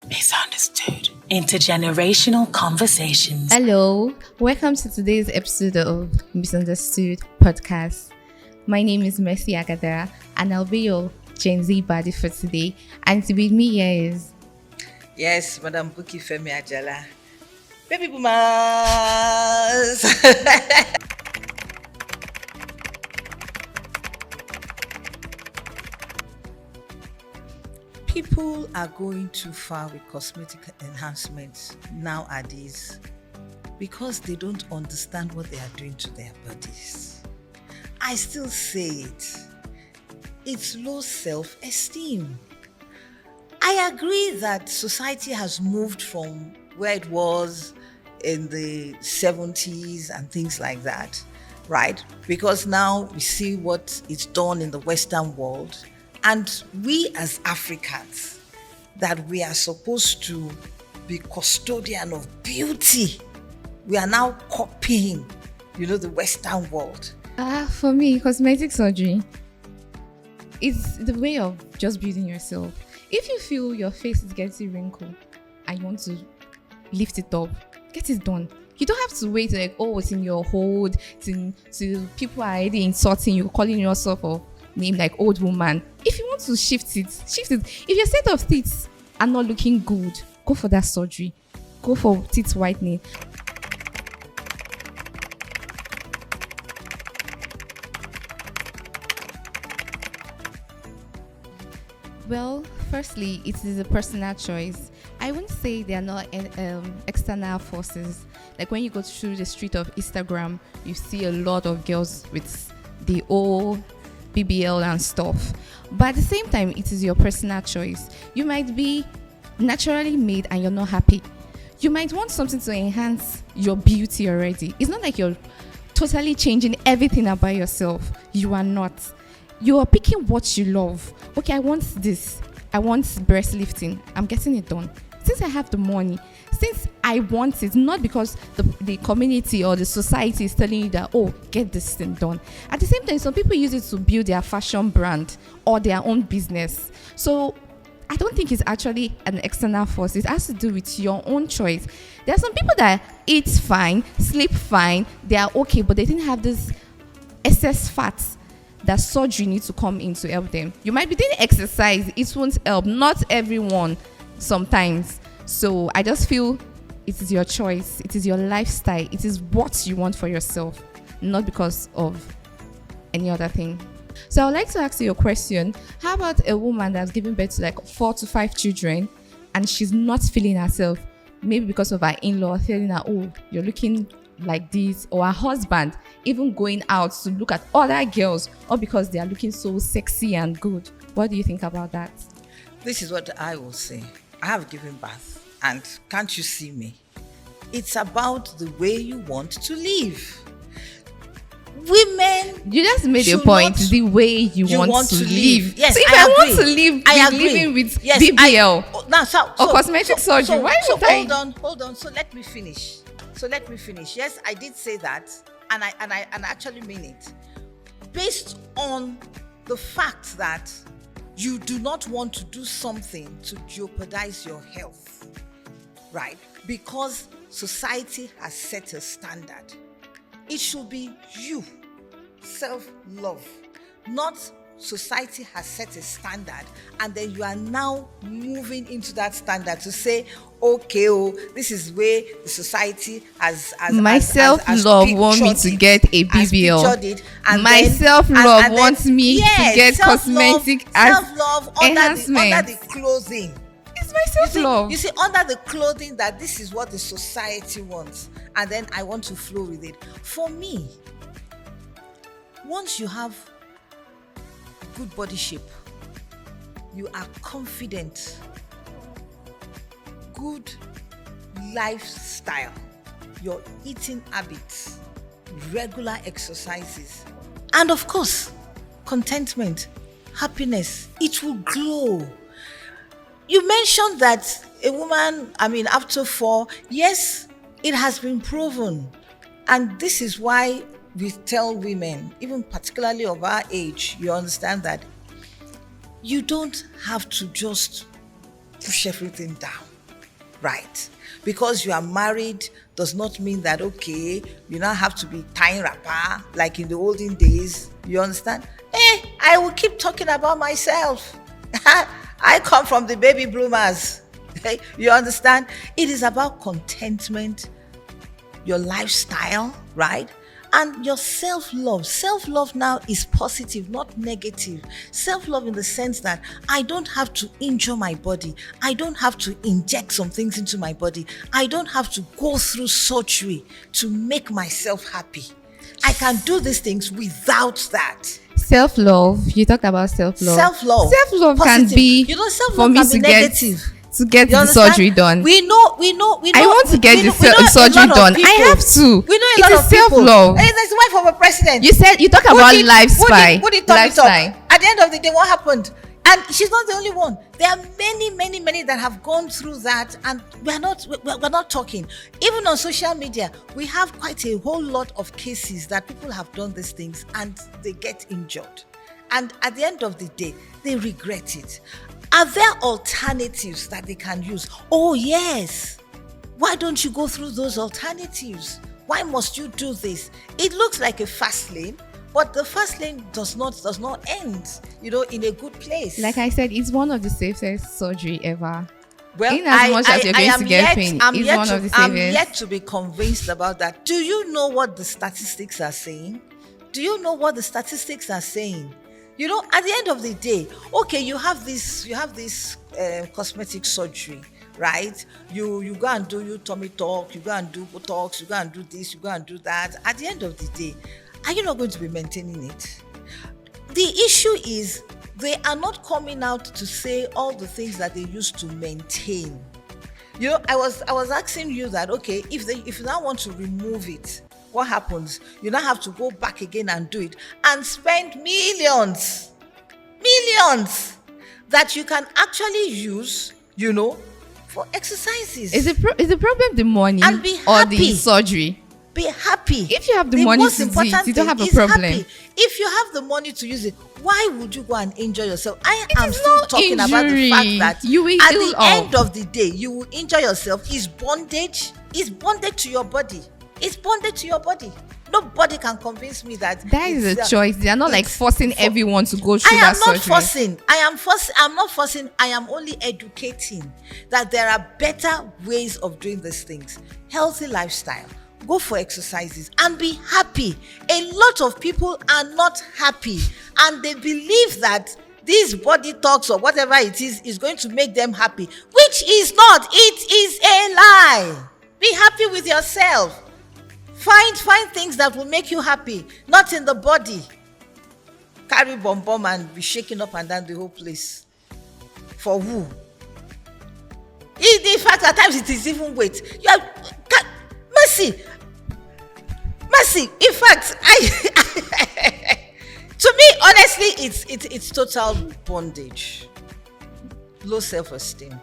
MsUnderstood. Intergenerational conversations. Hello, welcome to today's episode of MsUnderstood podcast. My name is Mercy Agadara, and I'll be your Gen Z buddy for today. And with me here is Yes, Madam Buki Femi Ajala. Baby boomers! People are going too far with cosmetic enhancements nowadays because they don't understand what they are doing to their bodies. I still say it. It's low self-esteem. I agree that society has moved from where it was in the 70s and things like that, right? Because now we see what is done in the Western world, and we as Africans, that we are supposed to be custodian of beauty, we are now copying, the Western world. for me, cosmetic surgery is the way of just building yourself. If you feel your face is getting wrinkled and you want to lift it up, get it done. You don't have to wait like, it's in your hold, till people are already insulting you, calling yourself a name like old woman. If you want to shift it. If your set of teeth are not looking good, go for that surgery. Go for teeth whitening. Well, firstly, it is a personal choice. I wouldn't say they are not external forces. Like when you go through the street of Instagram, you see a lot of girls with the old BBL and stuff. But at the same time, it is your personal choice. You might be naturally made and you're not happy. You might want something to enhance your beauty already. It's not like you're totally changing everything about yourself. You are not. You are picking what you love. Okay, I want this. I want breast lifting. I'm getting it done. Since I have the money, since I want it, not because the community or the society is telling you that, get this thing done. At the same time, some people use it to build their fashion brand or their own business. So I don't think it's actually an external force. It has to do with your own choice. There are some people that eat fine, sleep fine, they are okay, but they didn't have this excess fat that surgery needs to come in to help them. You might be doing exercise, it won't help. Not everyone sometimes. So I just feel it is your choice, it is your lifestyle, it is what you want for yourself, not because of any other thing. So I would like to ask you a question. How about a woman that's giving birth to like 4 to 5 children and she's not feeling herself, maybe because of her in-law telling her, you're looking like this, or her husband even going out to look at other girls, or because they are looking so sexy and good? What do you think about that? This is what I will say. I have given birth, and can't you see me? It's about the way you want to live. Women, you just made a point. The way you want to live. Yes, so if I want agree. to live, I be agree. living with Yes, BBL or cosmetic surgery. Why would I? Hold on. So let me finish. Yes, I did say that, and I actually mean it. Based on the fact that you do not want to do something to jeopardize your health, right? Because society has set a standard. It should be you, self-love, not society has set a standard, and then you are now moving into that standard to say, okay, this is where the society has my self-love want me to get a BBL. My self-love wants me to get cosmetic self-love enhancement under the clothing. It's my self-love. You see, under the clothing that this is what the society wants, and then I want to flow with it. For me, once you have good body shape, you are confident, good lifestyle, your eating habits, regular exercises, and of course, contentment, happiness, it will glow. You mentioned that a woman, after 4, yes, it has been proven. And this is why we tell women, even particularly of our age, you understand that you don't have to just push everything down. right? Because you are married does not mean that, okay, you now have to be tying wrapper like in the olden days. You understand? I will keep talking about myself. I come from the baby bloomers. You understand? It is about contentment, your lifestyle, right? And your self-love. Self-love now is positive, not negative. Self-love in the sense that I don't have to injure my body. I don't have to inject some things into my body. I don't have to go through surgery to make myself happy. I can do these things without that. Self-love. You talked about self-love. Self-love Positive. can be, Self-love for me can to be get negative. to get You the understand? surgery done. We know. I want to get the surgery done. I have to. We know a It lot is of people. self-love. Hey, there's the wife of a president. You talk about lifestyle. Who did tummy talk? At the end of the day, what happened? And she's not the only one. There are many that have gone through that, and we're not talking. Even on social media, we have quite a whole lot of cases that people have done these things and they get injured. And at the end of the day, they regret it. Are there alternatives that they can use? Oh, yes. Why don't you go through those alternatives? Why must you do this? It looks like a fast lane, but the fast lane does not end, in a good place. Like I said, it's one of the safest surgery ever. Well, in as much as you're going to get pain, it's one of the safest. I'm yet to be convinced about that. Do you know what the statistics are saying? At the end of the day, okay, you have this cosmetic surgery, right? You go and do your tummy talk, you go and do Botox, you go and do this, you go and do that. At the end of the day, are you not going to be maintaining it? The issue is they are not coming out to say all the things that they used to maintain. I was asking you that, okay, if you now want to remove it, what happens? You now have to go back again and do it and spend millions that you can actually use, for exercises. Is the problem the money and be or happy. the surgery? Be happy. If you have the money to do it, you don't have a problem. Happy. If you have the money to use it, why would you go and injure yourself? I am is still not talking about the injury. fact that You will at heal the up. end of the day, you will injure yourself. Is bondage to your body. It's bonded to your body. Nobody can convince me that is a choice. They are not like forcing everyone to go through I am that not surgery. forcing. I'm not forcing. I am only educating that there are better ways of doing these things. Healthy lifestyle. Go for exercises and be happy. A lot of people are not happy, and they believe that this body talks or whatever it is going to make them happy, which is not. It is a lie. Be happy with yourself. Find things that will make you happy, not in the body. Carry bomb and be shaking up and down the whole place. For who? In fact, at times it is even weight. You are mercy. In fact, to me, honestly, it's total bondage. Low self-esteem.